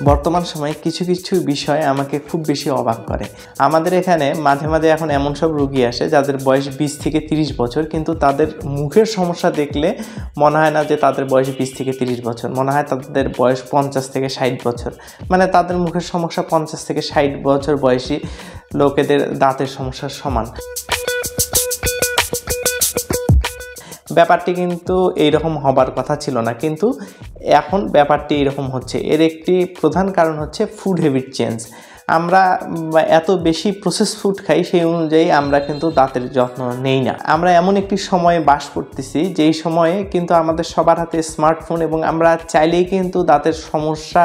বর্তমান সময়ে কিছু কিছু বিষয় আমাকে খুব বেশি অবাক করে। আমাদের এখানে মাঝে মাঝে এখন এমন সব রোগী আসে যাদের বয়স 20 থেকে 30 বছর, কিন্তু তাদের মুখের সমস্যা দেখলে মনে হয় না যে তাদের বয়স 20 থেকে 30 বছর, মনে হয় তাদের বয়স 50 থেকে 60 বছর। মানে তাদের মুখের সমস্যা 50 থেকে 60 বছর বয়সী লোকেদের দাঁতের সমস্যার সমান। ব্যাপারটি কিন্তু এইরকম হবার কথা ছিল না, কিন্তু এখন ব্যাপারটি এরকম হচ্ছে। এর একটি প্রধান কারণ হচ্ছে ফুড হ্যাবিট চেঞ্জ। আমরা এত বেশি প্রসেস ফুড খাই, সেই অনুযায়ী আমরা কিন্তু দাঁতের যত্ন নেই না। আমরা এমন একটি সময়ে বাস করতেছি যেই সময়ে কিন্তু আমাদের সবার হাতে স্মার্টফোন, এবং আমরা চাইলেই কিন্তু দাঁতের সমস্যা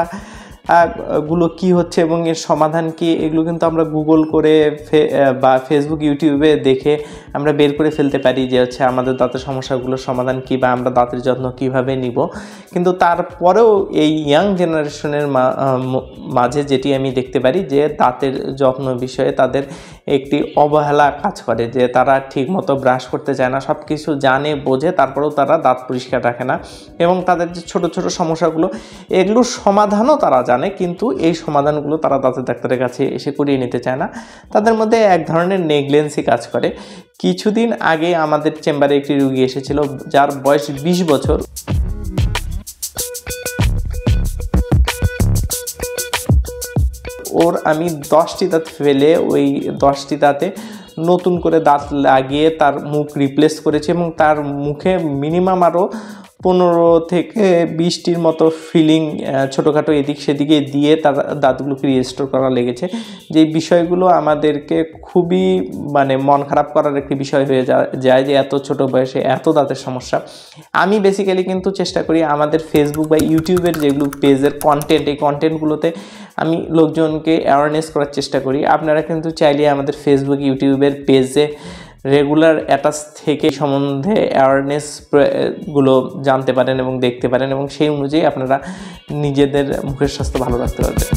গুলো কি হচ্ছে এবং এর সমাধান কি, এগুলো কিন্তু আমরা গুগল করে বা ফেসবুক ইউটিউবে দেখে আমরা বের করে ফেলতে পারি যে হচ্ছে আমাদের দাঁতের সমস্যাগুলোর সমাধান কি বা আমরা দাঁতের যত্ন কিভাবে নিব। কিন্তু তারপরেও এই ইয়াং জেনারেশনের মাঝে যেটি আমি দেখতে পারি যে দাঁতের যত্ন বিষয়ে তাদের একটি অবহেলা কাজ করে, যে তারা ঠিকমতো ব্রাশ করতে চায় না, সব কিছু জানে বোঝে, তারপরেও তারা দাঁত পরিষ্কার রাখে না। এবং তাদের যে ছোট ছোট সমস্যাগুলো, এগুলোর সমাধানও তারা জানে, কিন্তু এই সমাধানগুলো তারা দাঁতের ডাক্তারের কাছে এসে করিয়ে নিতে চায় না। তাদের মধ্যে এক ধরনের নেগলেন্সি কাজ করে। কিছুদিন আগে আমাদের চেম্বারে একটি রোগী এসেছিল যার বয়স 20 বছর। ওর আমি 10টি দাঁত ফেলে ওই 10টি দাঁতে নতুন করে দাঁত লাগিয়ে তার মুখ রিপ্লেস করেছি, এবং তার মুখে মিনিমাম আরও 15 থেকে 20টির মতো ফিলিং ছোটোখাটো এদিক সেদিকে দিয়ে তার দাঁতগুলোকে রিস্টোর করা লেগেছে। যে বিষয়গুলো আমাদেরকে খুবই মন খারাপ করার একটি বিষয় হয়ে যায় যে এত ছোট বয়সে এত দাঁতের সমস্যা। আমি বেসিক্যালি কিন্তু চেষ্টা করি আমাদের ফেসবুক বা ইউটিউবের যেগুলো পেজের কন্টেন্ট, এই কন্টেন্টগুলোতে আমি লোকজনকে অ্যাওয়ারনেস করার চেষ্টা করি। আপনারা কিন্তু চাইলে আমাদের ফেসবুক ইউটিউবের পেজে রেগুলার অ্যাটাচ থেকে সম্বন্ধে অ্যাওয়ারনেসগুলো জানতে পারেন এবং দেখতে পারেন, এবং সেই অনুযায়ী আপনারা নিজেদের মুখের স্বাস্থ্য ভালো রাখতে পারবেন।